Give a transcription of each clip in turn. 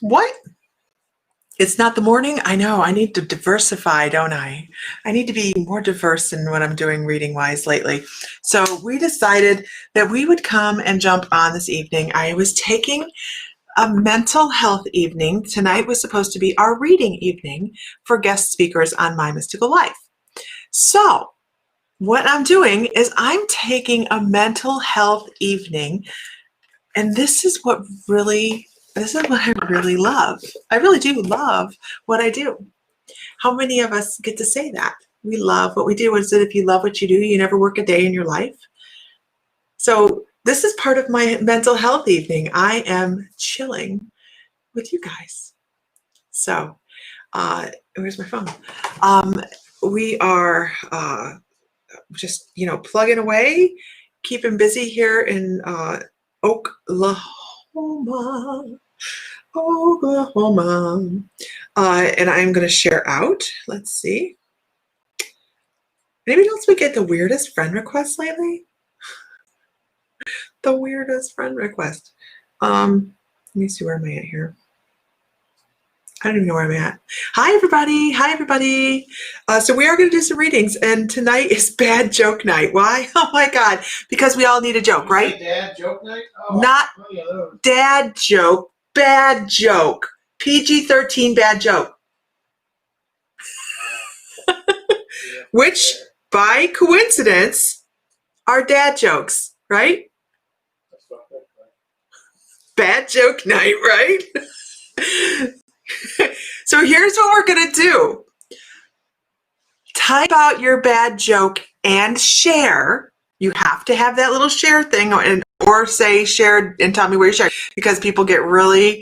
What? It's not the morning? I know. I need to diversify, don't I? I need to be more diverse in what I'm doing reading-wise lately. So we decided that we would come and jump on this evening. I was taking a mental health evening. Tonight was supposed to be our reading evening for guest speakers on My Mystical Life. So what I'm doing is I'm taking a mental health evening, and this is what I really love. I really do love what I do. How many of us get to say that? We love what we do. Is it if you love what you do, you never work a day in your life? So this is part of my mental health evening. I am chilling with you guys. So where's my phone? We are just, plugging away, keeping busy here in Oklahoma. And I'm going to share out. Let's see. Anybody else we get the weirdest friend request lately? The weirdest friend request. Let me see, where am I at here? I don't even know where I'm at. Hi, everybody. Hi, everybody. So we are going to do some readings, and tonight is bad joke night. Why? Oh, my God. Because we all need a joke, right? Dad joke night? Oh, not dad joke, bad joke. PG-13 bad joke. Which, by coincidence, are dad jokes, right? Bad joke night, right? So here's what we're going to do. Type out your bad joke and share. You have to have that little share thing, or say share and tell me where you share, because people get really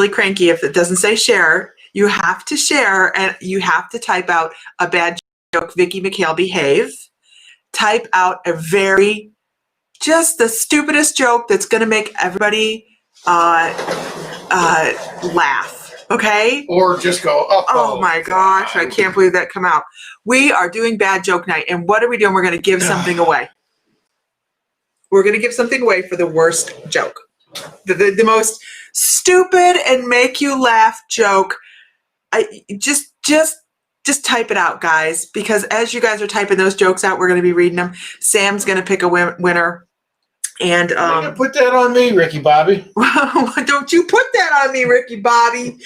cranky if it doesn't say share. You have to share, and you have to type out a bad joke. Vicki McHale, behave. Type out just the stupidest joke that's going to make everybody laugh. Okay? Or just go, oh my gosh, I can't believe that come out. We are doing bad joke night, and what are we doing? We're going to give something away. We're going to give something away for the worst joke. The most stupid and make you laugh joke. Just type it out, guys, because as you guys are typing those jokes out, we're going to be reading them. Sam's going to pick a winner. And put that on me, Ricky Bobby. Don't you put that on me, Ricky Bobby.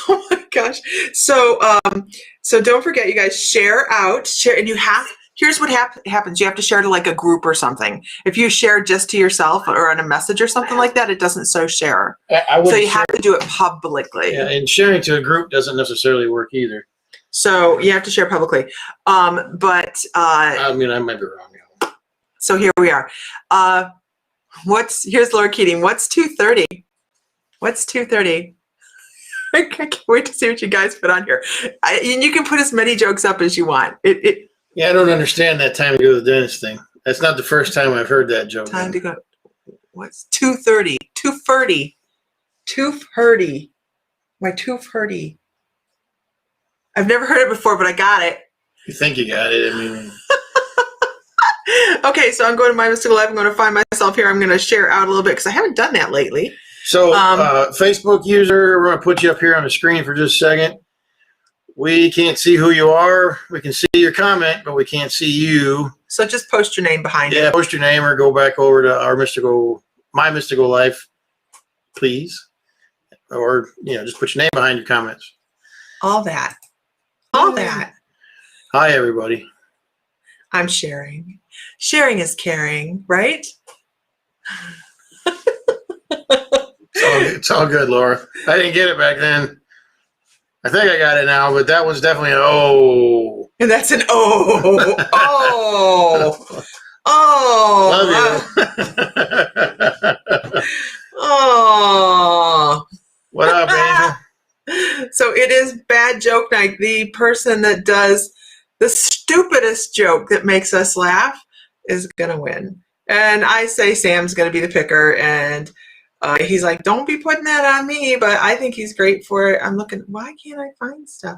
Oh my gosh. So don't forget, you guys, share, and here's what happens. You have to share to like a group or something. If you share just to yourself or on a message or something like that, it doesn't share. So you have to do it publicly. Yeah, and sharing to a group doesn't necessarily work either. So you have to share publicly. But I mean, I might be wrong. So here we are. Here's Laura Keating. What's 2:30? What's 2:30? I can't wait to see what you guys put on here. And you can put as many jokes up as you want. Yeah, I don't understand that time to go to the dentist thing. That's not the first time I've heard that joke. Time to go. What's 2:30? 2:30. 2:30. My 2:30. I've never heard it before, but I got it. You think you got it? I mean. Okay, so I'm going to My Mystical Life. I'm going to find myself here. I'm going to share out a little bit because I haven't done that lately. So, Facebook user, we're going to put you up here on the screen for just a second. We can't see who you are. We can see your comment, but we can't see you. So just post your name behind it. Yeah, post your name or go back over to My Mystical Life, please. Or, just put your name behind your comments. All that. All that. Hi, everybody. I'm sharing. Sharing is caring, right? It's all good, Laura. I didn't get it back then. I think I got it now, but that was definitely an O. And that's an O. Oh. Oh. Love you. Oh. What up, Angel? So it is bad joke night. The person that does the stupidest joke that makes us laugh is going to win. And I say Sam's going to be the picker, and he's like, don't be putting that on me, but I think he's great for it. I'm looking, why can't I find stuff?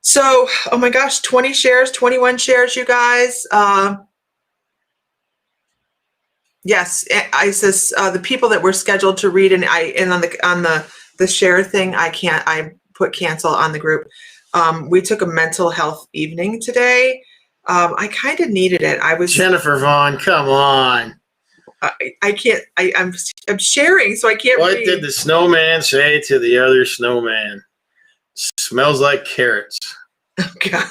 So, oh my gosh, 20 shares, 21 shares, you guys. Yes, Isis, the people that were scheduled to read, and on the share thing, I put cancel on the group. We took a mental health evening today. I kind of needed it. Jennifer Vaughn, come on. I can't, I'm sharing, so I can't What read. did the snowman say to the other snowman? Smells like carrots. Oh, God.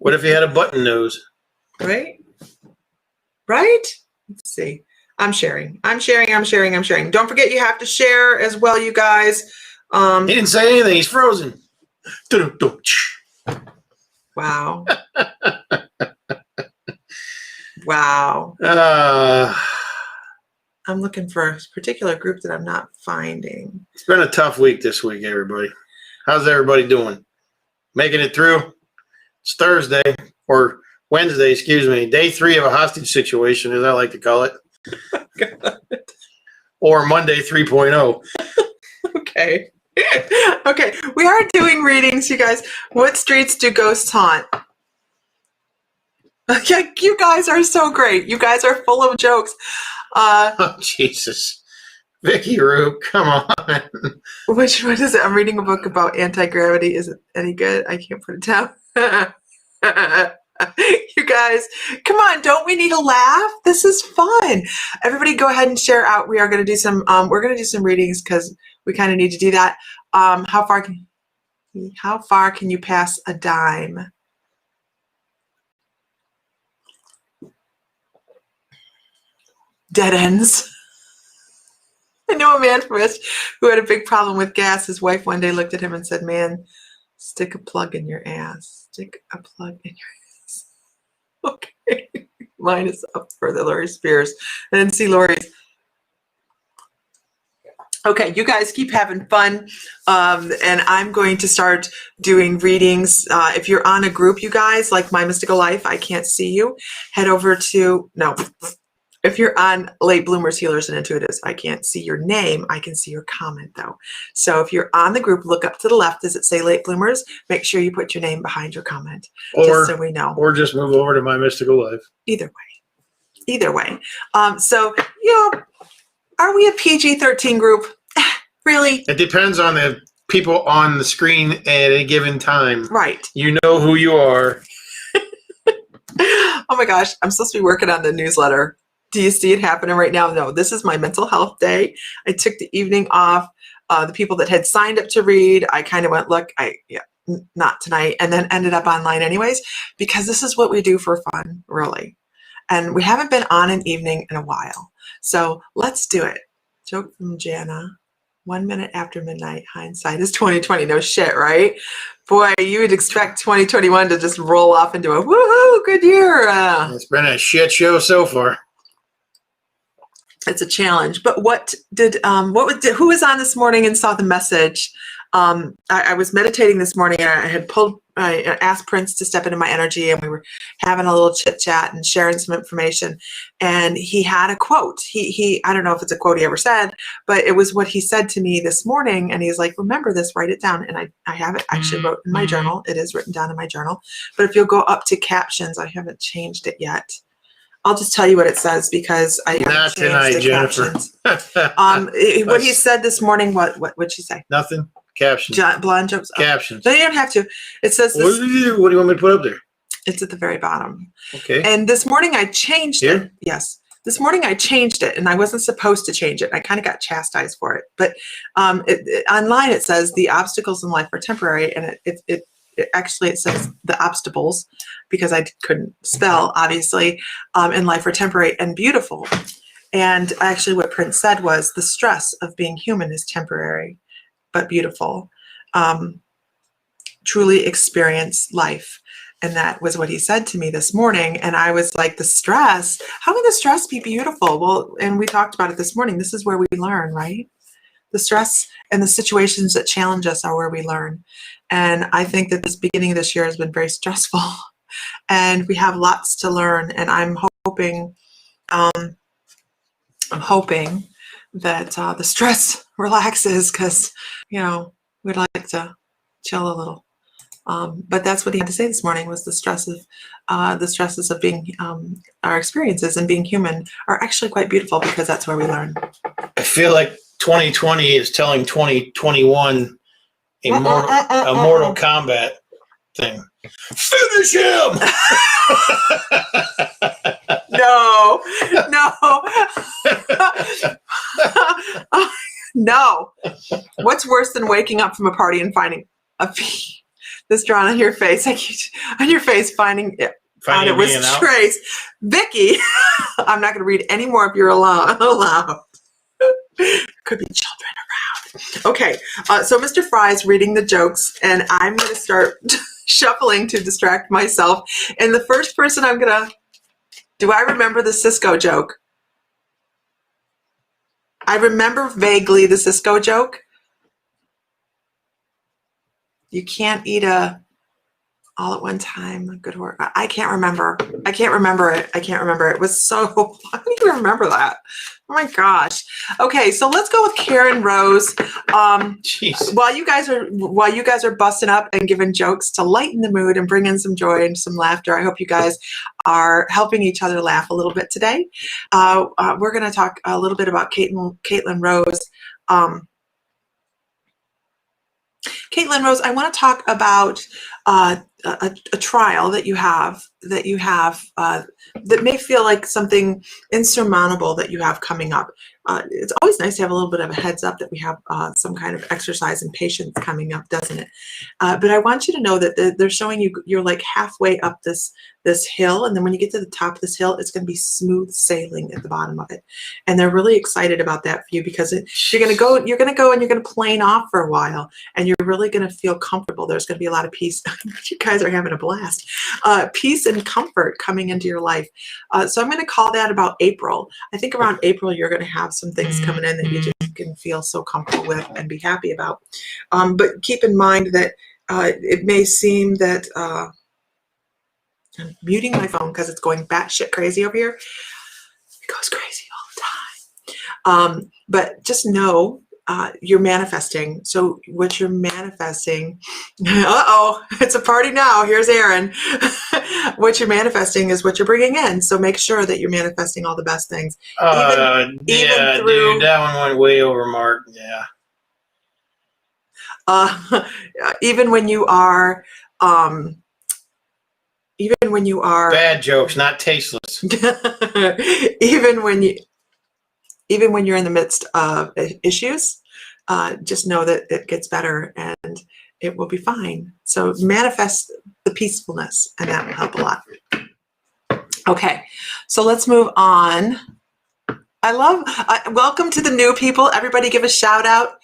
What if he had a button nose? Right? Let's see. I'm sharing. Don't forget you have to share as well, you guys. He didn't say anything. He's frozen. Wow. Wow. I'm looking for a particular group that I'm not finding. It's been a tough week this week, everybody. How's everybody doing? Making it through? It's Thursday, or Wednesday, excuse me. Day 3 of a hostage situation, as I like to call it. Or Monday 3.0. Okay. Okay. We are doing readings, you guys. What streets do ghosts haunt? Yeah, you guys are so great. You guys are full of jokes. Oh, Jesus. Vicky Roop, come on. Which one is it? I'm reading a book about anti-gravity. Is it any good? I can't put it down. You guys, come on, don't we need a laugh? This is fun. Everybody go ahead and share out. We are going to do some readings because we kind of need to do that. How far can you pass a dime? Dead ends. I know a man from us who had a big problem with gas. His wife one day looked at him and said, "Man, stick a plug in your ass. Stick a plug in your ass." Okay. Mine is up for the Lori Spears. I didn't see Lori's. Okay, you guys keep having fun. And I'm going to start doing readings. If you're on a group, you guys, like My Mystical Life, I can't see you. Head over to, no. If you're on Late Bloomers, Healers, and Intuitives, I can't see your name. I can see your comment, though. So if you're on the group, look up to the left. Does it say Late Bloomers? Make sure you put your name behind your comment, just so we know. Or just move over to My Mystical Life. Either way. So, are we a PG-13 group? Really? It depends on the people on the screen at a given time. Right. You know who you are. Oh my gosh, I'm supposed to be working on the newsletter. Do you see it happening right now? No, this is my mental health day. I took the evening off. The people that had signed up to read, I kind of went, look, not tonight, and then ended up online anyways, because this is what we do for fun, really. And we haven't been on an evening in a while. So let's do it. Joke from Jana. 1 minute after midnight, hindsight is 2020. No shit, right? Boy, you would expect 2021 to just roll off into a woohoo, good year. It's been a shit show so far. It's a challenge. But who was on this morning and saw the message? I was meditating this morning, and I asked Prince to step into my energy, and we were having a little chit chat and sharing some information. And he had a quote. I don't know if it's a quote he ever said, but it was what he said to me this morning. And he's like, remember this, write it down. And I have it actually wrote in my journal. It is written down in my journal. But if you'll go up to captions, I haven't changed it yet. I'll just tell you what it says because I haven't Not changed tonight, the Jennifer. captions. What he said this morning, what'd she say? Nothing. Captions. Blonde jokes. Captions. No, you don't have to. It says this. What do you want me to put up there? It's at the very bottom. Okay. And this morning I changed it. Yes. This morning I changed it, and I wasn't supposed to change it. I kind of got chastised for it. But online it says the obstacles in life are temporary, and it actually says the obstacles, because I couldn't spell, obviously, in life are temporary and beautiful. And actually what Prince said was the stress of being human is temporary but beautiful. Truly experience life. And that was what he said to me this morning. And I was like, the stress, how can the stress be beautiful? Well, and we talked about it this morning. This is where we learn, right? The stress and the situations that challenge us are where we learn. And I think that this beginning of this year has been very stressful, and we have lots to learn. And I'm hoping that the stress relaxes, because, we'd like to chill a little. But that's what he had to say this morning was the stresses of being, our experiences and being human are actually quite beautiful because that's where we learn. I feel like 2020 is telling 2021 a Mortal Kombat thing. Finish him! No. No. What's worse than waking up from a party and finding this drawn on your face? Finding it was Trace. Vicky, I'm not going to read any more if you're aloud. Could be children around. Okay, so Mr. Fry's reading the jokes, and I'm going to start shuffling to distract myself. And the first person do I remember the Cisco joke? I remember vaguely the Cisco joke. You can't eat all at one time. Good work. I can't remember. I can't remember it. It was so, I don't even remember that. Oh my gosh. Okay, so let's go with Karen Rose. Jeez. While you guys are busting up and giving jokes to lighten the mood and bring in some joy and some laughter, I hope you guys are helping each other laugh a little bit today. We're going to talk a little bit about Caitlin Rose. Caitlin Rose, I want to talk about a trial that you have that may feel like something insurmountable that you have coming up. It's always nice to have a little bit of a heads up that we have some kind of exercise and patience coming up, doesn't it? But I want you to know that they're showing you're like halfway up this hill, and then when you get to the top of this hill, it's going to be smooth sailing at the bottom of it. And they're really excited about that for you because you're going to go and you're going to plane off for a while, and you're really going to feel comfortable. There's going to be a lot of peace. You guys are having a blast. Peace and comfort coming into your life. So I'm going to call that about April. I think around April, you're going to have some things coming in that you just can feel so comfortable with and be happy about. But keep in mind that it may seem that I'm muting my phone because it's going batshit crazy over here. It goes crazy all the time. But just know you're manifesting. So what you're manifesting, it's a party now. Here's Aaron. What you're manifesting is what you're bringing in. So make sure that you're manifesting all the best things. Dude, that one went way over mark. Yeah. Even when you are bad jokes, not tasteless. even when you're in the midst of issues, just know that it gets better and it will be fine. So manifest the peacefulness, and that will help a lot. Okay, so let's move on. Welcome to the new people. Everybody give a shout out.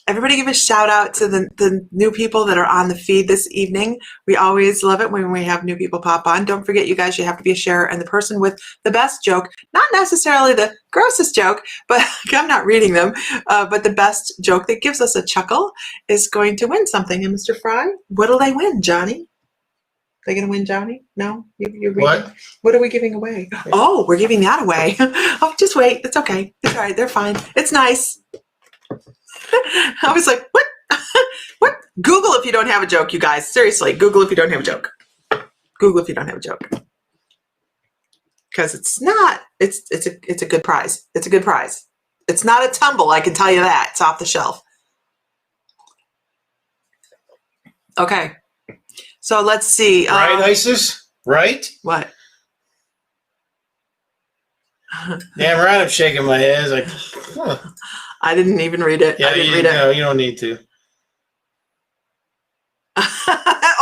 Everybody give a shout out to the new people that are on the feed this evening. We always love it when we have new people pop on. Don't forget, you guys, you have to be a sharer, and the person with the best joke, not necessarily the grossest joke, but I'm not reading them, but the best joke that gives us a chuckle is going to win something. And Mr. Fry, what'll they win, Johnny? They gonna win, Johnny? No? You're What? What are we giving away? Oh, we're giving that away. Oh, just wait. It's okay. It's all right. They're fine. It's nice. I was like, what? What? Google if you don't have a joke, you guys. Seriously, Google if you don't have a joke. Google if you don't have a joke. Because it's a good prize. It's a good prize. It's not a tumble, I can tell you that. It's off the shelf. Okay. So let's see. Right, Isis? Right? What? Damn right, I'm shaking my head. It's like, huh. I didn't even read it. Yeah, I didn't you read it. know, you don't need to.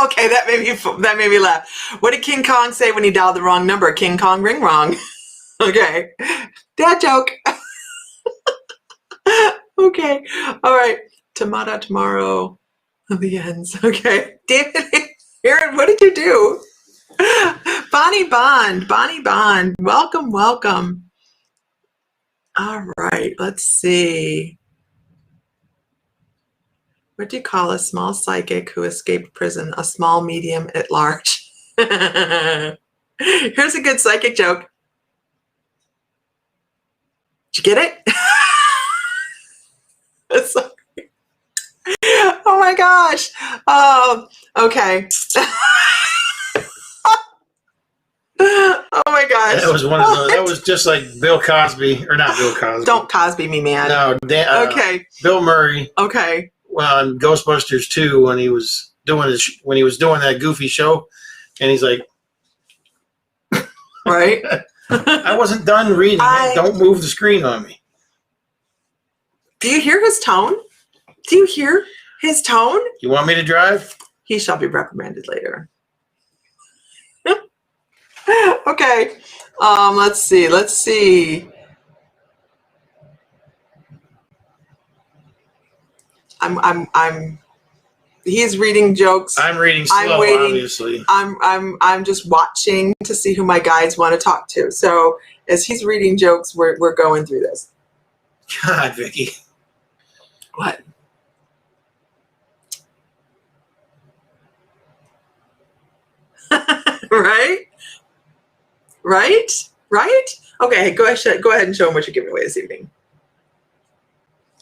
Okay, that made me laugh. What did King Kong say when he dialed the wrong number? King Kong ring wrong. Okay. Dad joke. Okay. All right. Tomato tomorrow. The ends. Okay. David, Aaron, what did you do? Bonnie Bond. Welcome, welcome. All right. Let's see. What do you call a small psychic who escaped prison? A small, medium, at large. Here's a good psychic joke. Did you get it? Oh my my gosh. Okay. Oh my gosh. That was one of the. That was just like Bill Cosby, or not Bill Cosby. Don't Cosby me, man. No, Okay. Bill Murray. Okay. Well, in Ghostbusters 2, when he was doing that goofy show, and he's like, Right. I wasn't done reading it. Don't move the screen on me. Do you hear his tone? Do you hear his tone? You want me to drive? He shall be reprimanded later. Okay. Let's see. He's reading jokes. I'm reading slow, I'm waiting. obviously. I'm just watching to see who my guides want to talk to. So as he's reading jokes, we're going through this. God, Vicky. What? Right? Okay, go ahead and show him what you're giving away this evening.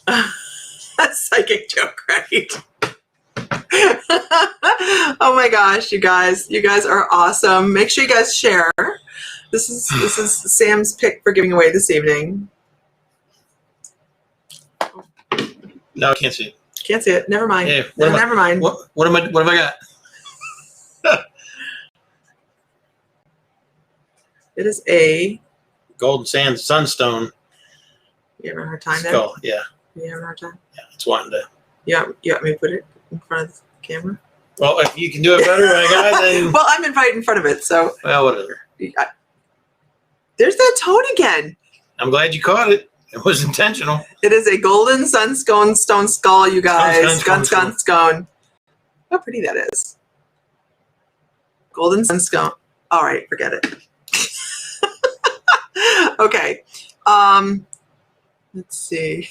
A psychic joke, right? Oh my gosh, you guys are awesome. Make sure you guys share. This is Sam's pick for giving away this evening. No, I can't see it. Can't see it. Never mind. Yeah, never mind. What have I got? It is a Golden Sand Sunstone You having a hard time there? skull. Yeah, You having a hard time? yeah. It's wanting to. You want me to put it in front of the camera? Well, if you can do it better than I got, then Well, I'm right in front of it, so well, whatever. there's that tone again. I'm glad you caught it. It was intentional. It is a golden sunstone skull, you guys. Scone. How pretty that is. Golden sunstone. All right, forget it. Okay. Let's see.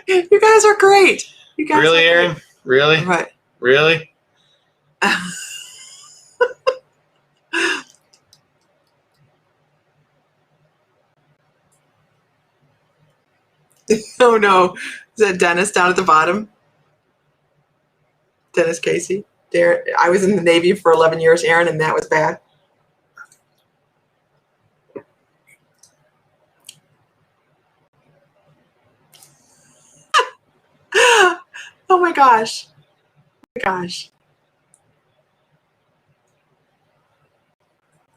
You guys are great. You guys Really, are Aaron? great. Really? Right. Really? Oh no. Is that Dennis down at the bottom? Dennis Casey. Darren, I was in the Navy for 11 years, Aaron, and that was bad. Oh my gosh. Oh my gosh.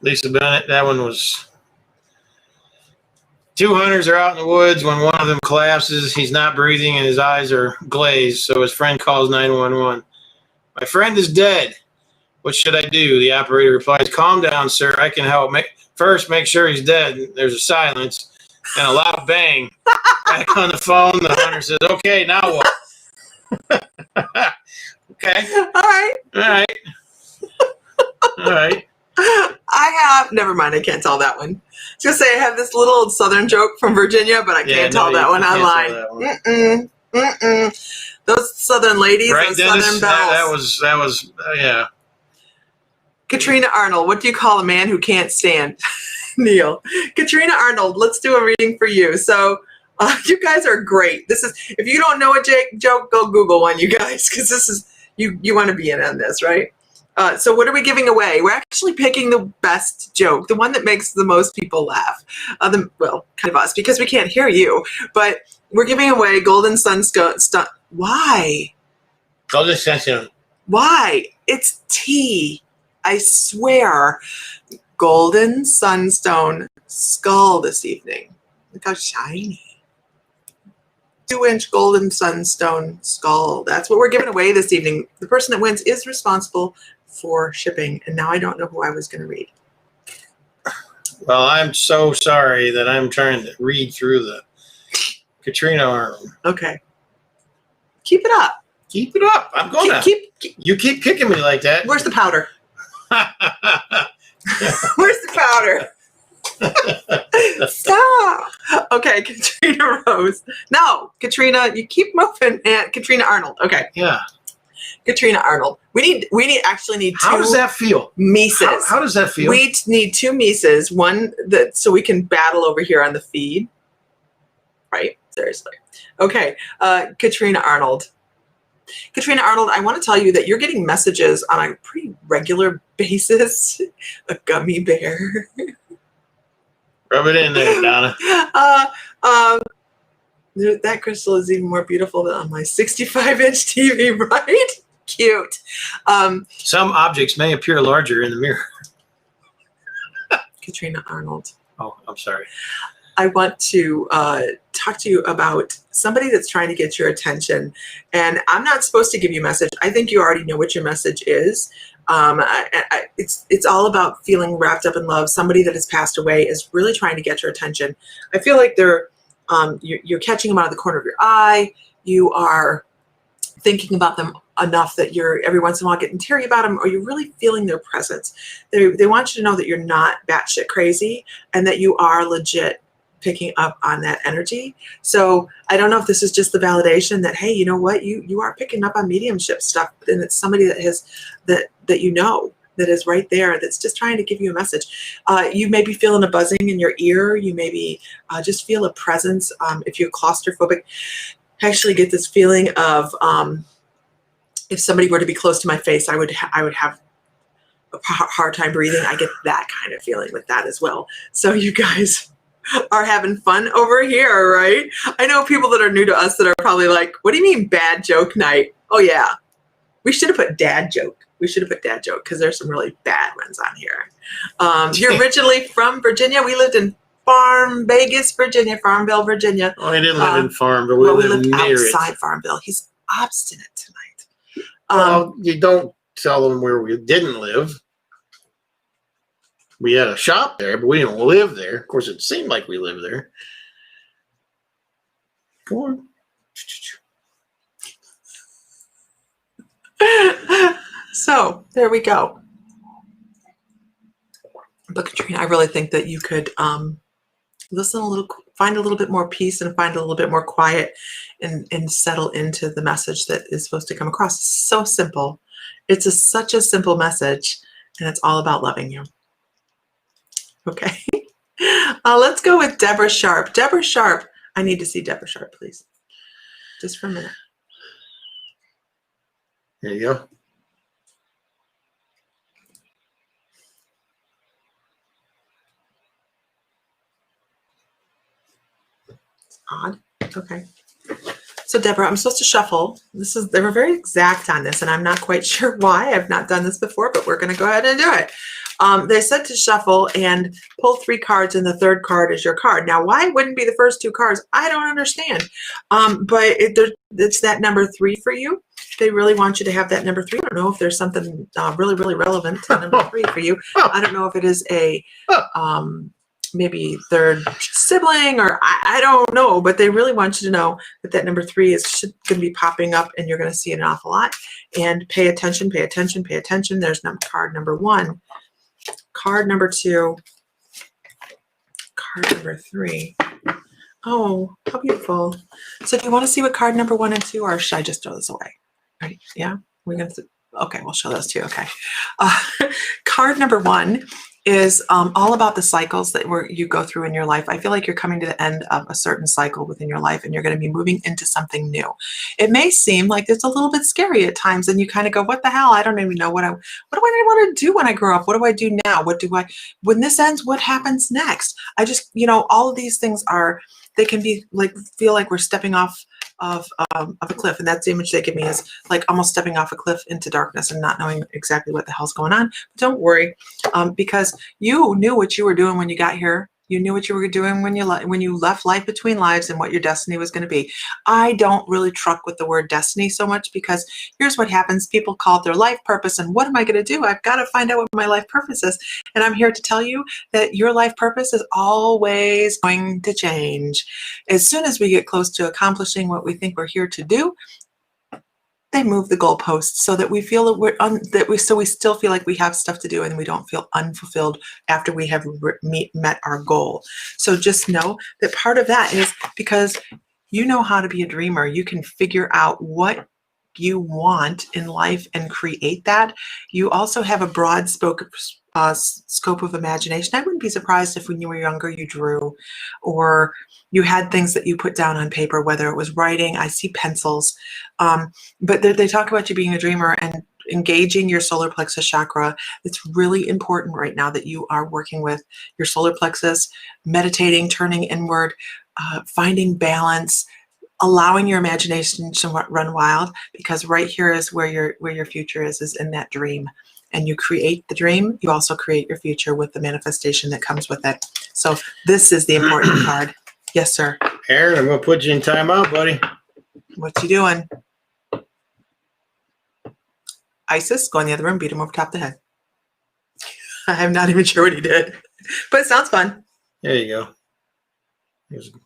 Lisa Bennett, that one was. Two hunters are out in the woods when one of them collapses. He's not breathing and his eyes are glazed, so his friend calls 911. My friend is dead. What should I do? The operator replies, calm down, sir. I can help. First, make sure he's dead. There's a silence and a loud bang. Back on the phone, the hunter says, okay, now what? Okay. All right. Never mind, I can't tell that one. I was going to say I have this little southern joke from Virginia, but I can't tell that one online. Those southern ladies, right, those Dennis? southern bells. That was yeah. Katrina Arnold, what do you call a man who can't stand? Neil. Katrina Arnold, let's do a reading for you. So you guys are great. This is, if you don't know a joke, go Google one, you guys, because this is, you want to be in on this, right? So what are we giving away? We're actually picking the best joke, the one that makes the most people laugh. Well, kind of us, because we can't hear you. But we're giving away Golden Sunstone. Why? Golden Sunstone. Why? It's tea. I swear. Golden Sunstone skull this evening. Look how shiny. 2-inch Golden Sunstone skull. That's what we're giving away this evening. The person that wins is responsible for shipping. And now I don't know who I was going to read. Well, I'm so sorry that I'm trying to read through the Katrina Arnold. Okay. Keep it up. Keep it up. I'm going to. You keep kicking me like that. Where's the powder? Where's the powder? Stop. Okay, Katrina Rose. No, Katrina, you keep moving. And Katrina Arnold. Okay. Yeah. Katrina Arnold. We actually need two. How does that feel? Mises. How does that feel? We need two Mises. One that so we can battle over here on the feed. Right? Seriously. Okay. Katrina Arnold. Katrina Arnold, I want to tell you that you're getting messages on a pretty regular basis. A gummy bear. Rub it in there, Donna. That crystal is even more beautiful than on my 65-inch TV, right? Cute. Some objects may appear larger in the mirror. Katrina Arnold. Oh, I'm sorry. I want to talk to you about somebody that's trying to get your attention. And I'm not supposed to give you a message. I think you already know what your message is. It's all about feeling wrapped up in love. Somebody that has passed away is really trying to get your attention. I feel like you're catching them out of the corner of your eye. You are thinking about them enough that you're every once in a while getting teary about them, or you're really feeling their presence. They want you to know that you're not batshit crazy and that you are legit picking up on that energy. So I don't know if this is just the validation that, hey, you know what, you are picking up on mediumship stuff, and it's somebody that has that you know that is right there, that's just trying to give you a message. You may be feeling a buzzing in your ear. You maybe just feel a presence. If you're claustrophobic, I actually get this feeling of if somebody were to be close to my face, I would have a hard time breathing. I get that kind of feeling with that as well. So you guys are having fun over here, right? I know people that are new to us that are probably like, what do you mean bad joke night? Oh yeah, we should have put dad joke. We should have put dad joke because there's some really bad ones on here. You're originally from Virginia. We lived in Vegas, Virginia, Farmville, Virginia. Well, we didn't live in Farmville. We lived near outside it. Farmville. He's obstinate tonight. Well, you don't tell them where we didn't live. We had a shop there, but we didn't live there. Of course, it seemed like we lived there. Go on. So there we go. But Katrina, I really think that you could listen a little, find a little bit more peace and find a little bit more quiet and settle into the message that is supposed to come across. It's so simple. It's such a simple message, and it's all about loving you. Okay. Let's go with Deborah Sharp. Deborah Sharp. I need to see Deborah Sharp, please. Just for a minute. There you go. It's odd. Okay. So Deborah, I'm supposed to shuffle. They were very exact on this, and I'm not quite sure why. I've not done this before, but we're going to go ahead and do it. They said to shuffle and pull 3 cards, and the third card is your card. Now, why it wouldn't be the first 2 cards, I don't understand. But it's that number 3 for you. They really want you to have that number 3. I don't know if there's something really, really relevant to number 3 for you. I don't know if it is a maybe third sibling, or I don't know, but they really want you to know that that number 3 is going to be popping up, and you're going to see it an awful lot. And pay attention, pay attention, pay attention. There's card number 1, card number 2, card number 3. Oh, how beautiful. So do you want to see what card number 1 and 2 are, or should I just throw this away? Right? Yeah, we're going to, okay, we'll show those 2. Okay. Card number 1 is all about the cycles that you go through in your life. I feel like you're coming to the end of a certain cycle within your life, and you're going to be moving into something new. It may seem like it's a little bit scary at times, and you kind of go, what the hell? I don't even know what do I want to do when I grow up? What do I do now? When this ends, what happens next? I just, all of these things they can be like, feel like we're stepping off of a cliff, and that's the image they give me, is like almost stepping off a cliff into darkness and not knowing exactly what the hell's going on. But don't worry, because you knew what you were doing when you got here. You knew what you were doing when you left life between lives and what your destiny was going to be. I don't really truck with the word destiny so much, because here's what happens. People call it their life purpose, and what am I going to do? I've got to find out what my life purpose is. And I'm here to tell you that your life purpose is always going to change. As soon as we get close to accomplishing what we think we're here to do, they move the goalposts so that we feel that we still feel like we have stuff to do, and we don't feel unfulfilled after we have met our goal. So just know that part of that is because you know how to be a dreamer. You can figure out what you want in life and create that. You also have a broad scope of imagination. I wouldn't be surprised if when you were younger you drew, or you had things that you put down on paper, whether it was writing. I see pencils. But they talk about you being a dreamer and engaging your solar plexus chakra. It's really important right now that you are working with your solar plexus, meditating, turning inward, finding balance, allowing your imagination to run wild, because right here is where your future is in that dream. And you create the dream, you also create your future with the manifestation that comes with it. So this is the important card. Yes, sir. Aaron, I'm going to put you in timeout, buddy. What you doing? Isis, go in the other room, beat him over top the head. I'm not even sure what he did, but it sounds fun. There you go.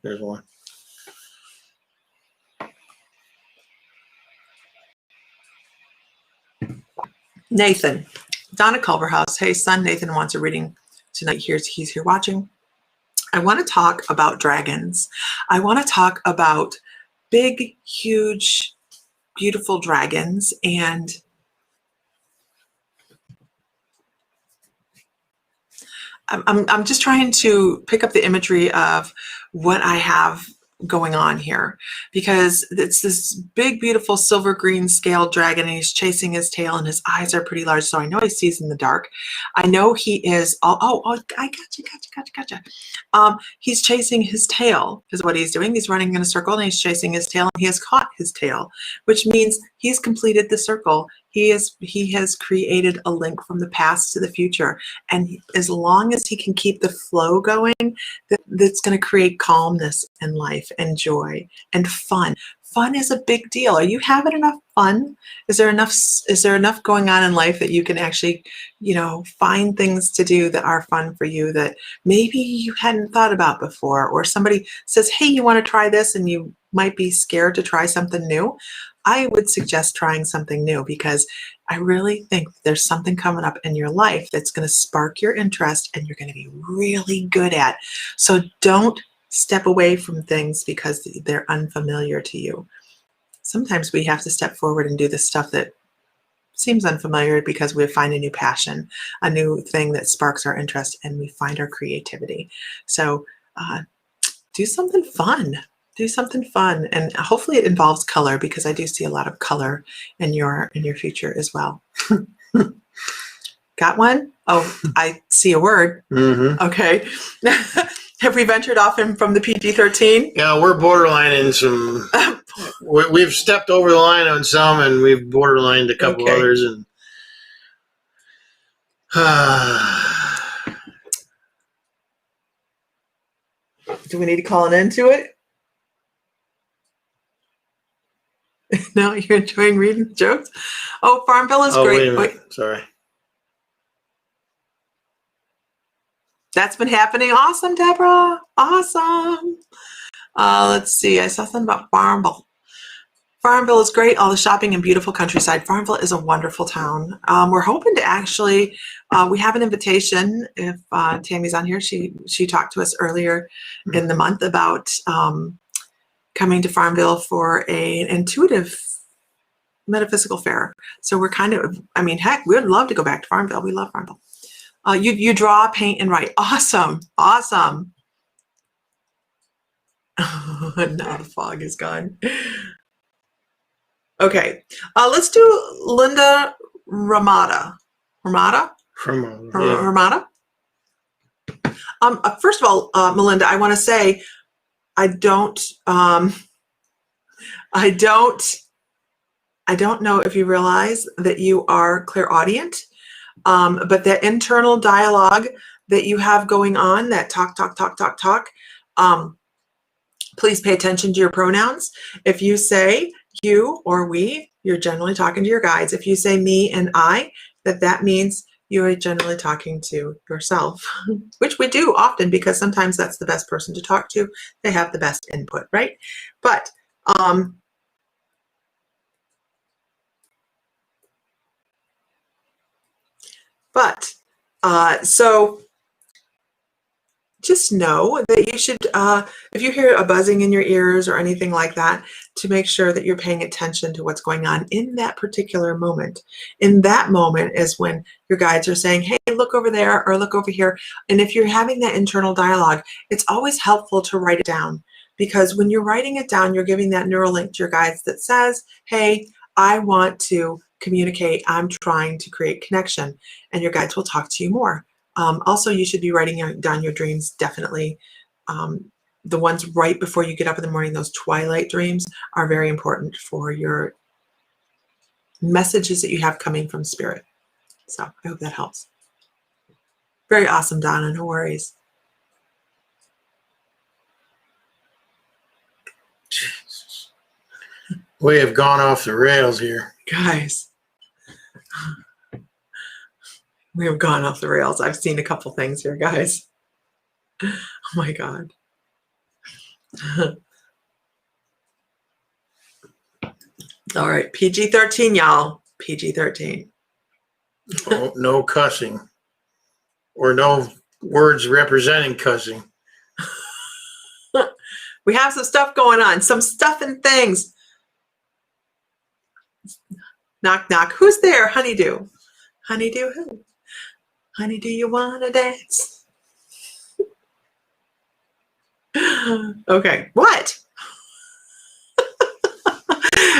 There's one. Nathan. Donna Culverhouse. Hey, son, Nathan wants a reading tonight. He's here watching. I want to talk about dragons. I want to talk about big, huge, beautiful dragons. And I'm just trying to pick up the imagery of what I have going on here, because it's this big, beautiful silver green scaled dragon, and he's chasing his tail, and his eyes are pretty large. So I know he sees in the dark. I know he is. I gotcha. He's chasing his tail is what he's doing. He's running in a circle and he's chasing his tail, and he has caught his tail, which means he's completed the circle. He has created a link from the past to the future. And as long as he can keep the flow going, that's going to create calmness in life and joy and fun. Fun is a big deal. Are you having enough fun? Is there enough going on in life that you can actually, find things to do that are fun for you that maybe you hadn't thought about before? Or somebody says, hey, you want to try this, and you might be scared to try something new. I would suggest trying something new, because I really think there's something coming up in your life that's going to spark your interest and you're going to be really good at. So don't step away from things because they're unfamiliar to you. Sometimes we have to step forward and do the stuff that seems unfamiliar because we find a new passion, a new thing that sparks our interest, and we find our creativity. So do something fun. Do something fun, and hopefully it involves color, because I do see a lot of color in your future as well. Got one? Oh, I see a word. Mm-hmm. Okay. Have we ventured off from the PG-13? Yeah, we're borderline in some. We've stepped over the line on some, and we've borderlined a couple others. And do we need to call an end to it? No, you're enjoying reading the jokes? Oh, Farmville is great. Wait. Sorry. That's been happening. Awesome, Deborah. Awesome. Let's see. I saw something about Farmville. Farmville is great. All the shopping and beautiful countryside. Farmville is a wonderful town. We're hoping to actually, we have an invitation. If Tammy's on here, she talked to us earlier in the month about coming to Farmville for an intuitive metaphysical fair. So we're heck, we'd love to go back to Farmville. We love Farmville. You draw, paint, and write. Awesome. Now the fog is gone. Okay. Let's do Linda Ramada. Ramada? First of all, Melinda, I want to say I don't know if you realize that you are clairaudient, but that internal dialogue that you have going on, that talk, please pay attention to your pronouns. If you say you or we, you're generally talking to your guides. If you say me and I, that means you're generally talking to yourself, which we do often, because sometimes that's the best person to talk to. They have the best input, right? But so just know that you should, if you hear a buzzing in your ears or anything like that, to make sure that you're paying attention to what's going on in that particular moment. In that moment is when your guides are saying, hey, look over there or look over here. And if you're having that internal dialogue, it's always helpful to write it down, because when you're writing it down, you're giving that neural link to your guides that says, hey, I want to communicate. I'm trying to create connection, and your guides will talk to you more. Also, you should be writing down your dreams, definitely. The ones right before you get up in the morning, those twilight dreams, are very important for your messages that you have coming from spirit. So I hope that helps. Very awesome, Donna. No worries. Jesus. We have gone off the rails here. Guys, we have gone off the rails. I've seen a couple things here, guys. Oh my God. All right, PG-13, y'all. PG-13. Oh, no cussing. Or no words representing cussing. We have some stuff going on. Some stuff and things. Knock, knock. Who's there? Honeydew. Honeydew who? Honey, do you want to dance? Okay, what?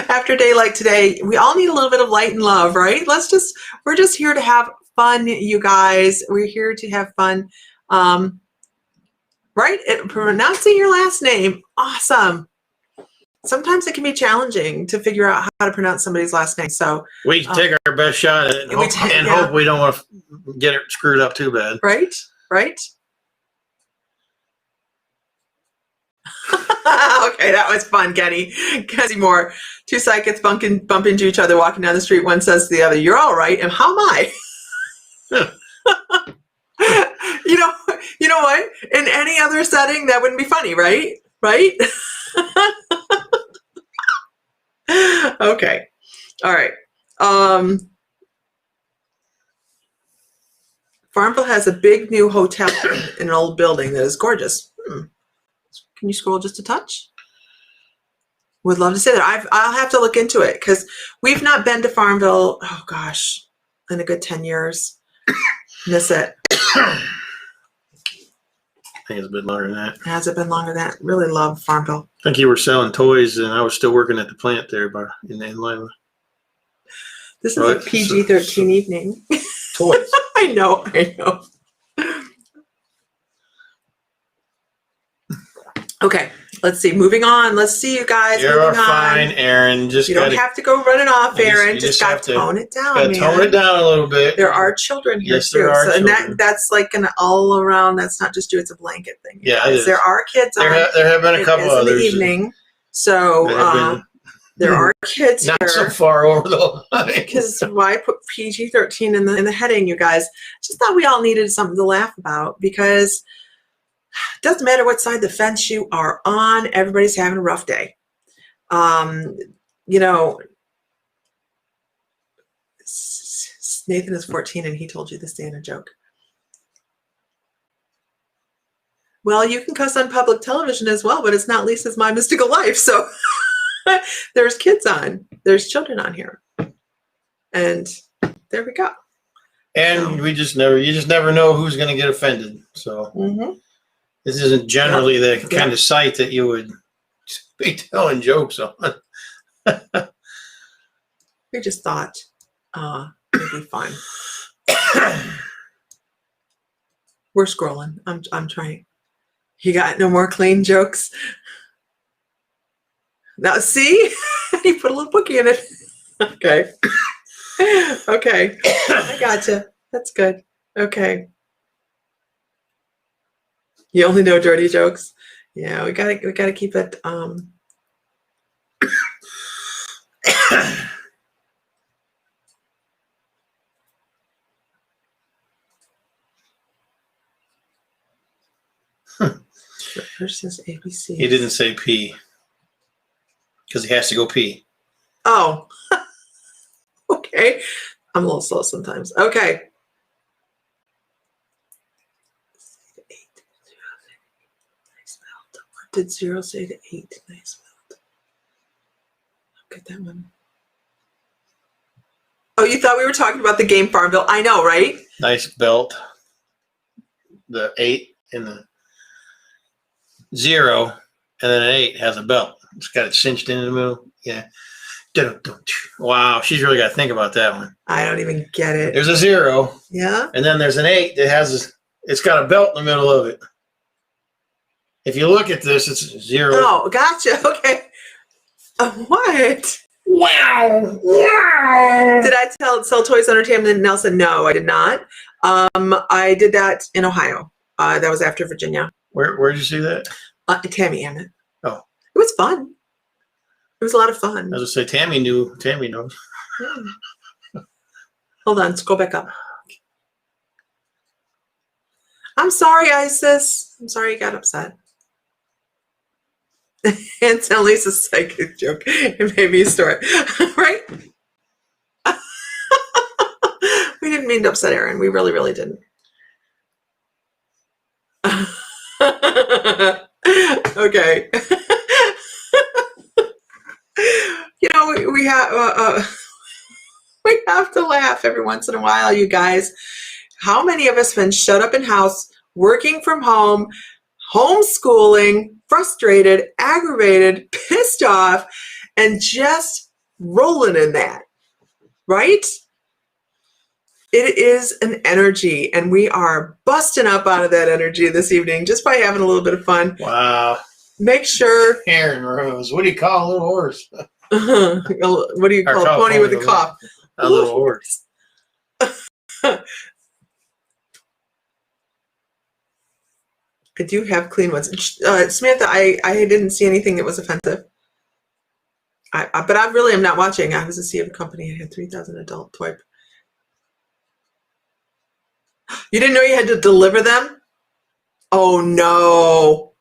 After a day like today, we all need a little bit of light and love, right? We're just here to have fun, you guys. We're here to have fun. Right? Pronouncing your last name. Awesome. Sometimes it can be challenging to figure out how to pronounce somebody's last name. So we take our best shot at it and hope we don't want to get it screwed up too bad. Right? Right? Okay, that was fun, Kenny. Kenny Moore. Two psychics bump into each other walking down the street. One says to the other, "You're all right." And how am I? You know what? In any other setting, that wouldn't be funny, right? Right? Okay. All right. Farmville has a big new hotel in an old building that is gorgeous. Can you scroll just a touch? Would love to say that. I'll have to look into it, because we've not been to Farmville, oh gosh, in a good 10 years. Miss it. I think it's a bit longer than that. Has it been longer than that? Really love Farmville. I think you were selling toys, and I was still working at the plant there in Lima. This is a PG-13 evening. Toys. I know. Okay, let's see. Moving on. Let's see, you guys. You're fine, Aaron. You don't have to go running off, Aaron. Just got to tone it down, man. Tone it down a little bit. There are children here, yes, too. There are children. And that's like an all around. That's not just you. It's a blanket thing. Yeah, it is. There are kids. There have been a couple others in the evening. So there are kids not here. so far over the line. Because why put PG-13 in the heading, you guys? Just thought we all needed something to laugh about, because it doesn't matter what side of the fence you are on. Everybody's having a rough day. Nathan is 14 and he told you this day in a joke. Well, you can cuss on public television as well, but it's not Lisa's My Mystical Life. So there's kids on. There's children on here. And there we go. And you just never know who's going to get offended. So this isn't generally the kind of site that you would be telling jokes on. We just thought it'd be fun. We're scrolling. I'm trying. You got no more clean jokes? Now, see? You put a little bookie in it. Okay. Okay. I gotcha. That's good. Okay. You only know dirty jokes? Yeah, we gotta keep it versus ABC. He didn't say pee, because he has to go pee. Oh. Okay. I'm a little slow sometimes. Okay. did 0 say to 8? Nice. Look at that one. Oh, you thought we were talking about the game Farm Bill? I know, right? Nice belt. The 8 and the 0, and then an 8 has a belt. It's got it cinched in the middle. Yeah. Wow, she's really got to think about that one. I don't even get it. There's a 0. Yeah. And then there's an 8 that has it's got a belt in the middle of it. If you look at this, it's 0. Oh, gotcha. Okay. What? Wow. Wow. Did I sell toys entertainment? Nelson? No, I did not. I did that in Ohio. That was after Virginia. Where did you see that? Tammy Ammett. Oh. It was fun. It was a lot of fun. I was going to say, Tammy knows. Yeah. Hold on, scroll back up. I'm sorry, Isis. I'm sorry you got upset. And tell Lisa's psychic joke. It made me a story. Right? We didn't mean to upset Erin. We really, really didn't. Okay. You know, we have to laugh every once in a while, you guys. How many of us have been shut up in house, working from home, homeschooling, frustrated, aggravated, pissed off, and just rolling in that, right? It is an energy, and we are busting up out of that energy this evening just by having a little bit of fun. Wow. Make sure. Aaron Rose. What do you call a little horse? What do you call a pony with a cough? A little horse. I do have clean ones. Samantha, I didn't see anything that was offensive. But I really am not watching. I was a CEO of a company. I had 3,000 adult toy. You didn't know you had to deliver them? Oh, no.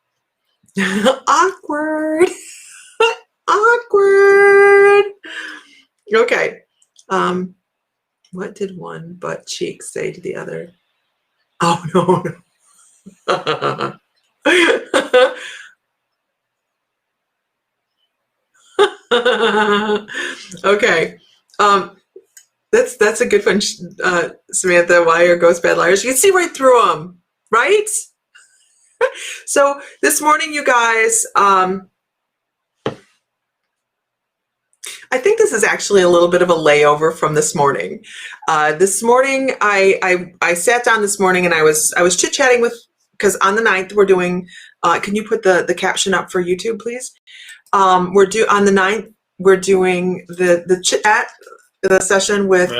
Awkward. Awkward. Okay. What did one butt cheek say to the other? Oh, no. Okay. That's a good one, Samantha. Why are ghosts bad liars? You can see right through them, right? So this morning, you guys, I think this is actually a little bit of a layover from this morning. This morning, I sat down this morning and I was chit-chatting with, because on the 9th we're doing, can you put the caption up for YouTube, please? On the 9th, we're doing the chit-chat, the session with,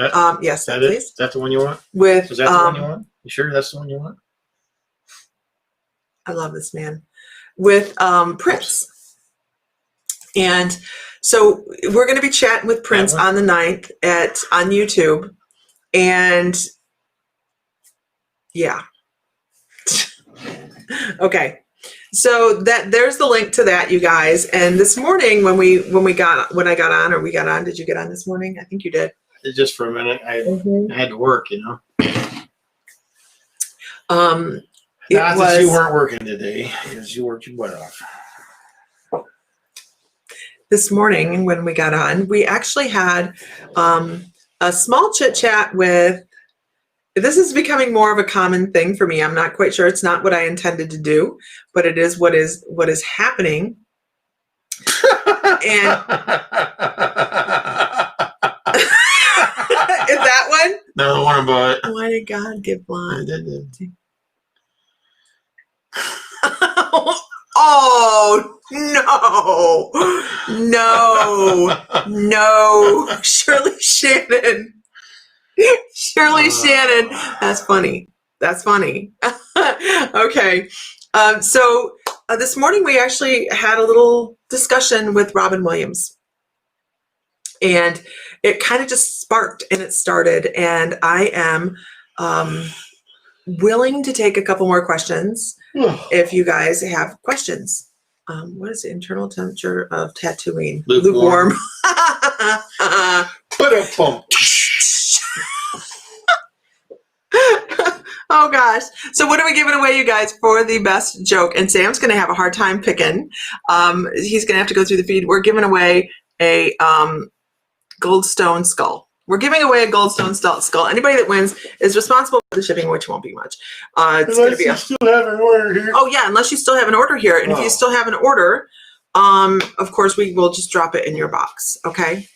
yes, that please. Is that the one you want? With, is that the one you want? You sure that's the one you want? I love this man. With Prince. And so we're going to be chatting with Prince on the 9th on YouTube. And yeah. Okay. So there's the link to that, you guys. And this morning when I got on, did you get on this morning? I think you did. Just for a minute. I had to work, you know. Not that you weren't working today, because you worked your butt off. This morning when we got on, we actually had a small chit chat with, this is becoming more of a common thing for me. I'm not quite sure. It's not what I intended to do, but it is what is happening. And is that one? No, the one about it. Why did God give blind? Oh, no. Shirley Shannon. Shannon. That's funny. Okay. So this morning we actually had a little discussion with Robin Williams. And it kind of just sparked and it started. And I am willing to take a couple more questions if you guys have questions. What is the internal temperature of Tatooine? Lukewarm. Put a pump. Oh gosh. So what are we giving away, you guys, for the best joke? And Sam's going to have a hard time picking. He's going to have to go through the feed. We're giving away a Goldstone skull. We're giving away a Goldstone skull. Anybody that wins is responsible for the shipping, which won't be much. It's going to be still have an order here. Oh yeah, unless you still have an order here. And if you still have an order, of course we will just drop it in your box. Okay.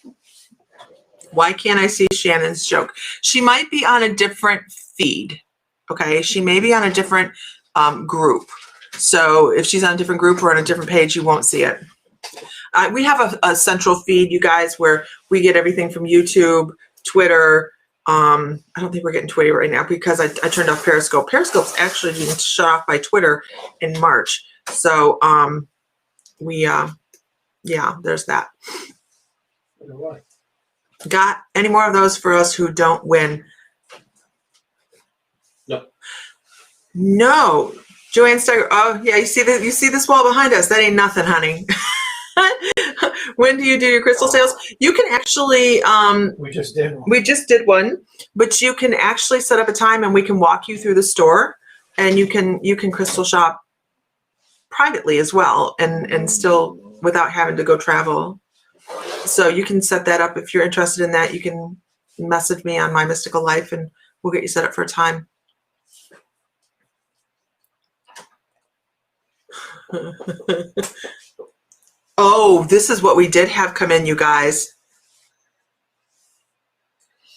Why can't I see Shannon's joke? She might be on a different feed. Okay. She may be on a different group. So if she's on a different group or on a different page, you won't see it. We have a central feed, you guys, where we get everything from YouTube, Twitter. I don't think we're getting Twitter right now because I turned off Periscope. Periscope's actually being shut off by Twitter in March. So yeah, there's that. Got any more of those for us who don't win? No. Joanne Steiger. Oh yeah, you see this wall behind us? That ain't nothing, honey. When do you do your crystal sales? You can actually We just did one. we just did one, but you can actually set up a time and we can walk you through the store, and you can crystal shop privately as well, and still without having to go travel. So you can set that up if you're interested in that. You can message me on My Mystical Life and we'll get you set up for a time. Oh, this is what we did have come in, you guys.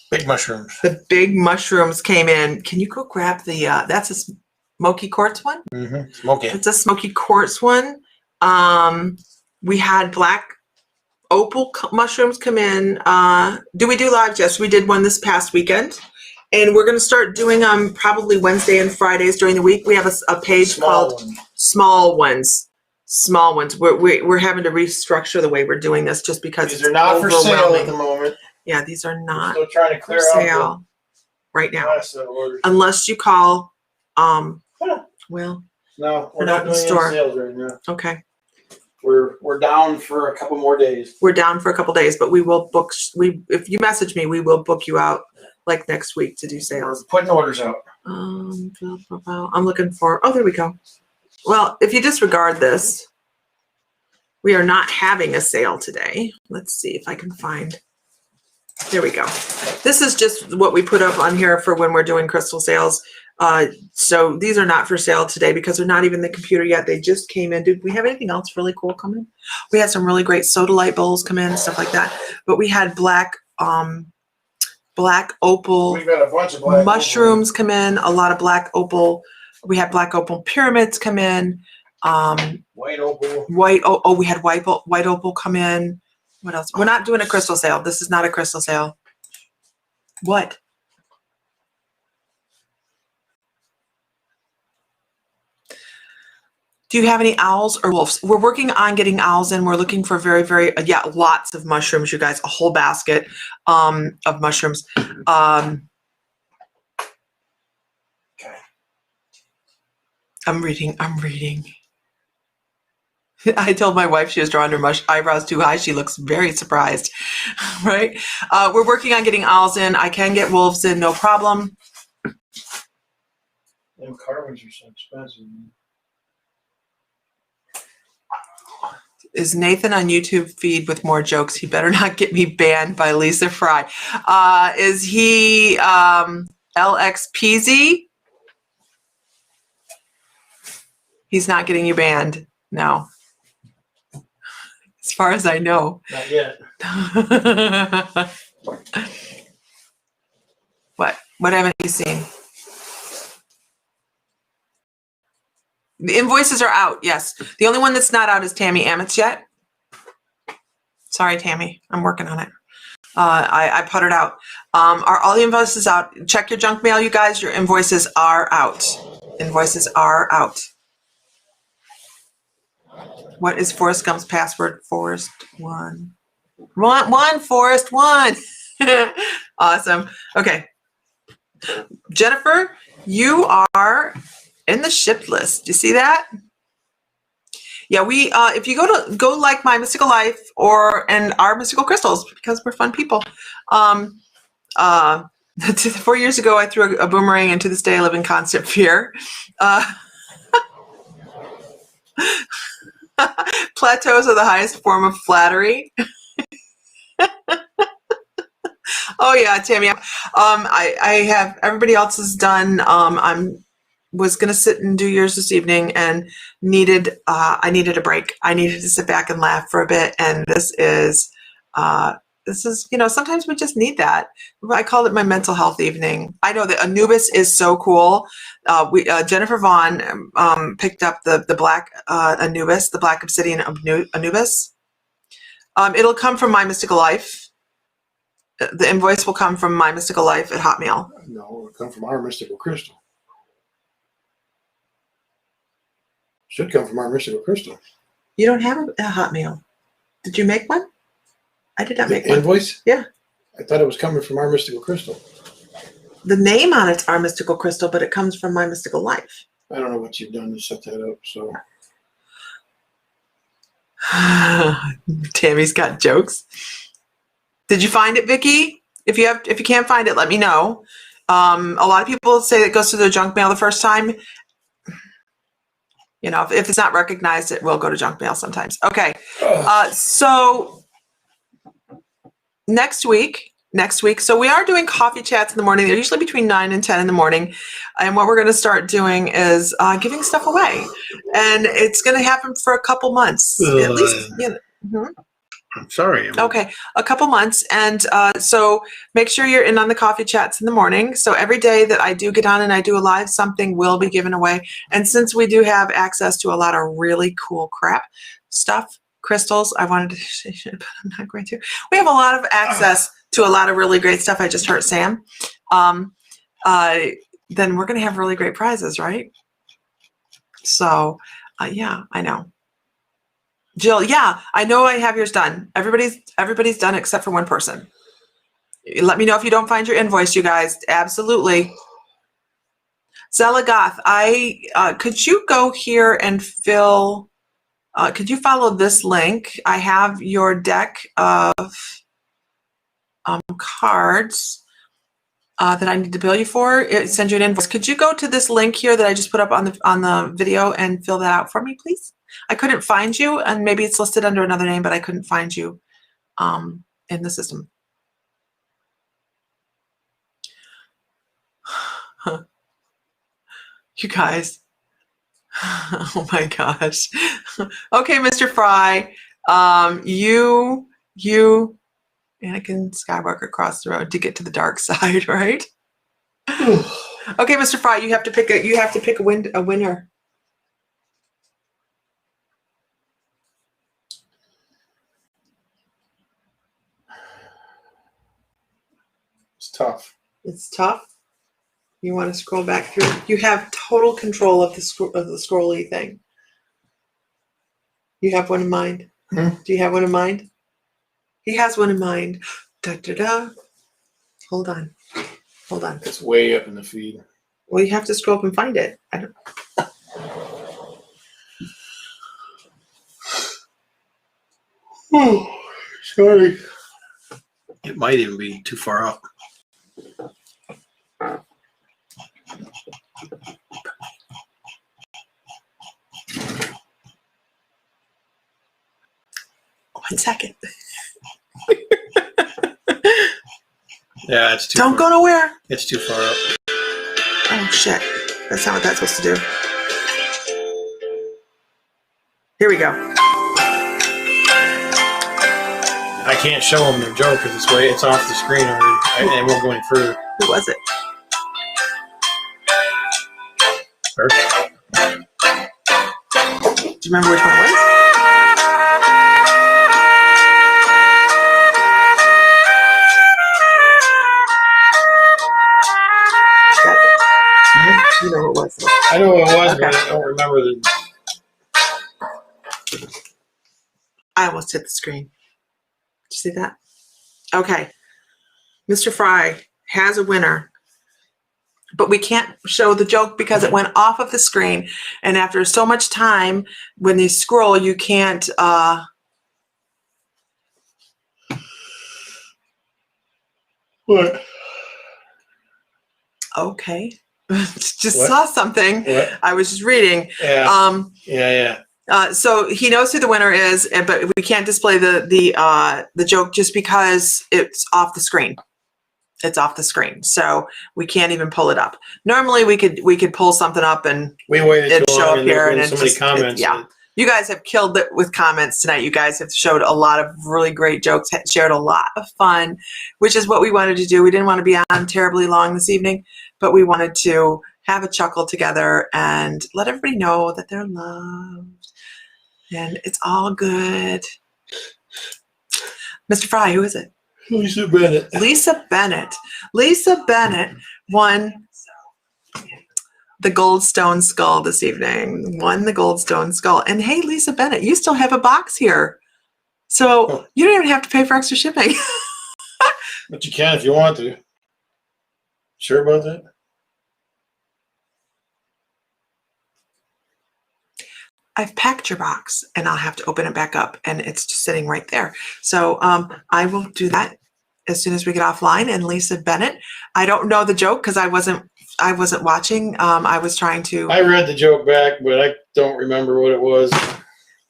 Big mushrooms. The big mushrooms came in. Can you go grab the, that's a smoky quartz one? Mm-hmm. Smoky. It's a smoky quartz one. We had black opal mushrooms come in. Do we do live? Yes, we did one this past weekend. And we're going to start doing them probably Wednesday and Fridays during the week. We have a page called Small Ones. Small ones. We're having to restructure the way we're doing this just because These are not for sale at the moment. Yeah, these are not We're still trying to clear for out sale right the now. last set of orders. Unless you call, well, No, we're not not in doing store. any sales right now. okay. We're down for a couple more days. We're down for a couple days, but we will book. If you message me, we will book you out like next week to do We're sales. putting orders out. Field profile. I'm looking for. Oh, there we go. Well, if you disregard this, we are not having a sale today. Let's see if I can find. There we go. This is just what we put up on here for when we're doing crystal sales. So these are not for sale today because they're not even in the computer yet. They just came in. Did we have anything else really cool come in? We had some really great sodalite bowls come in, stuff like that. But we had black opal We've got a bunch of black mushrooms come in, a lot of black opal. We had black opal pyramids come in. White opal. We had white opal come in. What else? We're not doing a crystal sale. This is not a crystal sale. What? Do you have any owls or wolves? We're working on getting owls in. We're looking for very, lots of mushrooms, you guys. A whole basket of mushrooms. Okay. I'm reading. I told my wife she was drawing her eyebrows too high. She looks very surprised, right? We're working on getting owls in. I can get wolves in, no problem. Them carvings are so expensive. Is Nathan on YouTube feed with more jokes? He better not get me banned by Lisa Fry. Is he LXPZ? He's not getting you banned. No. As far as I know. Not yet. What? What haven't you seen? The invoices are out, yes. The only one that's not out is Tammy Amit's yet. Sorry, Tammy. I'm working on it. I put it out. Are all the invoices out? Check your junk mail, you guys. Your invoices are out. Invoices are out. What is Forrest Gump's password? Forrest one. Forrest one. Awesome. Okay. Jennifer, you are in the shipped list. Do you see that? Yeah, we if you go like My Mystical Life and our mystical crystals, because we're fun people, 4 years ago, I threw a boomerang, and to this day, I live in constant fear. Plateaus are the highest form of flattery. Oh yeah, Tammy. I have everybody else is done. Was gonna sit and do yours this evening, and I needed a break. I needed to sit back and laugh for a bit, and this is sometimes we just need that. I called it my mental health evening. I know that Anubis is so cool. Jennifer Vaughn picked up the black Anubis, the black obsidian Anubis. It'll come from My Mystical Life. The invoice will come from My Mystical Life at Hotmail. No, it'll come from Our Mystical Crystal. Should come from Our Mystical Crystal. You don't have a Hotmail. Did you make one? I did not make one. Invoice? Yeah. I thought it was coming from Our Mystical Crystal. The name on it's Our Mystical Crystal, but it comes from My Mystical Life. I don't know what you've done to set that up, so. Tammy's got jokes. Did you find it, Vicky? If you can't find it, let me know. A lot of people say it goes to their junk mail the first time. If it's not recognized, it will go to junk mail sometimes. Okay. So next week. So we are doing coffee chats in the morning. They're usually between 9 and 10 in the morning. And what we're going to start doing is giving stuff away. And it's going to happen for a couple months. At least, I'm sorry. Okay, a couple months. And so make sure you're in on the coffee chats in the morning. So every day that I do get on and I do a live, something will be given away. And since we do have access to a lot of really cool crap stuff, crystals, I wanted to say, but I'm not going to. We have a lot of access to a lot of really great stuff. I just heard Sam. Then we're going to have really great prizes, right? So, yeah, I know. Jill, yeah, I know I have yours done. Everybody's done except for one person. Let me know if you don't find your invoice, you guys. Absolutely. Zella Goth, could you go here and fill, could you follow this link? I have your deck of cards that I need to bill you for. Send you an invoice. Could you go to this link here that I just put up on the video and fill that out for me, please? I couldn't find you, and maybe it's listed under another name, but I couldn't find you in the system. You guys. Oh my gosh. Okay, Mr. Fry. You Anakin Skywalker across the road to get to the dark side, right? Okay, Mr. Fry, you have to pick a winner. It's tough. It's tough. You want to scroll back through. You have total control of the scrolly thing. You have one in mind. Hmm? Do you have one in mind? He has one in mind. Da da da. Hold on. It's way up in the feed. Well, you have to scroll up and find it. I don't. Oh, sorry. It might even be too far up. One second. Yeah, it's too Don't far. go nowhere. It's too far up. Oh shit. That's not what that's supposed to do. Here we go. I can't show them their joke because it's off the screen already. And won't go any further. Who was it? Her. Do you remember which one it was? You know who it was. I know what it was, Okay. but I don't remember the. I almost hit the screen. Did you see that? Okay. Mr. Fry has a winner, but we can't show the joke because it went off of the screen. And after so much time, when you scroll, you can't. What? Okay. Just What? saw something. What? I was just reading. Yeah. Yeah. So he knows who the winner is, but we can't display the joke just because it's off the screen. It's off the screen, so we can't even pull it up. Normally, we could pull something up and We waited it'd too show long, up and here, there's and been it so many just comments. yeah. You guys have killed it with comments tonight. You guys have showed a lot of really great jokes, shared a lot of fun, which is what we wanted to do. We didn't want to be on terribly long this evening, but we wanted to have a chuckle together and let everybody know that they're loved. And it's all good. Mr. Fry, who is it? Lisa Bennett. Lisa Bennett. Lisa Bennett won the Goldstone Skull this evening. Won the Goldstone Skull. And hey, Lisa Bennett, you still have a box here. So you don't even have to pay for extra shipping. But you can if you want to. Sure about that? I've packed your box and I'll have to open it back up and it's just sitting right there. So I will do that as soon as we get offline. And Lisa Bennett, I don't know the joke because I wasn't watching. I was trying to. I read the joke back, but I don't remember what it was.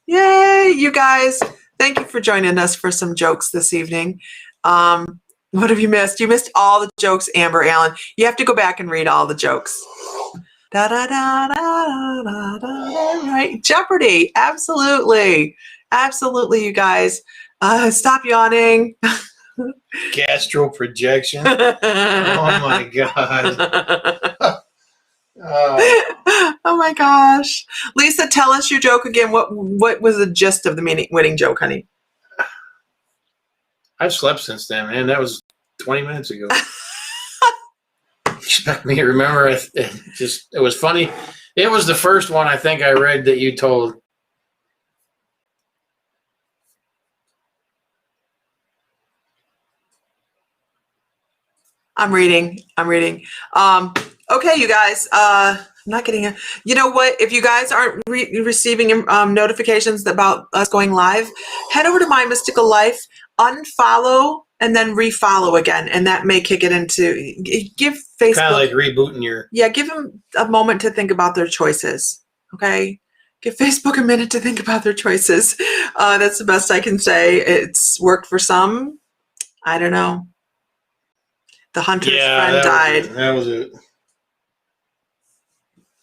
Yay, you guys. Thank you for joining us for some jokes this evening. What have you missed? You missed all the jokes, Amber Allen. You have to go back and read all the jokes. Da, da, da, da, da, da, da, right. Jeopardy. Absolutely. Absolutely, you guys. Stop yawning. Gastro projection. Oh my god. Oh my gosh. Lisa, tell us your joke again. What was the gist of the winning joke, honey? I've slept since then, man. That was 20 minutes ago. Expect me to remember it. It was funny. It was the first one I think I read that you told. I'm reading. Okay, you guys. I'm not getting it. You know what? If you guys aren't receiving notifications about us going live, head over to My Mystical Life, unfollow, and then refollow again, and that may kick it into. Give Facebook Kind of like rebooting your. Yeah, give them a moment to think about their choices. Okay, give Facebook a minute to think about their choices. That's the best I can say. It's worked for some. I don't know. The hunter's friend died. That was it.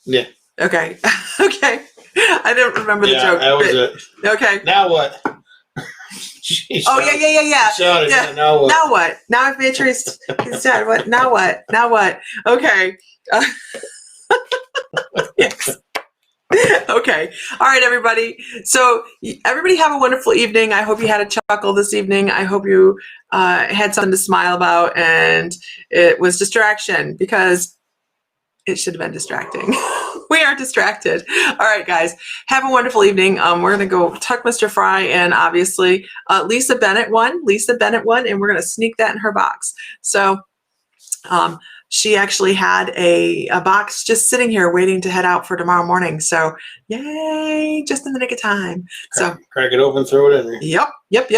Yeah. Okay. Okay. I don't remember the joke. That was it. Okay. Now what? Yeah. Shouted, Yeah. Now what? Now what? Now I've made sure he's dead. What? Now what? Now what? Okay. Yes. Okay. All right, everybody. So everybody have a wonderful evening. I hope you had a chuckle this evening. I hope you had something to smile about, and it was distraction because it should have been distracting. We are distracted. All right, guys. Have a wonderful evening. We're going to go tuck Mr. Fry, and obviously Lisa Bennett won. And we're going to sneak that in her box. So she actually had a box just sitting here waiting to head out for tomorrow morning. So yay, just in the nick of time. So crack it open, throw it in there. Yep.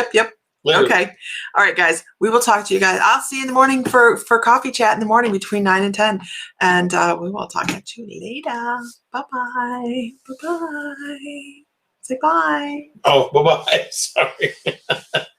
Later. Okay. All right, guys. We will talk to you guys. I'll see you in the morning for coffee chat in the morning between 9 and 10. And we will talk at you later. Bye-bye. Bye-bye. Say bye. Oh, bye-bye. Sorry.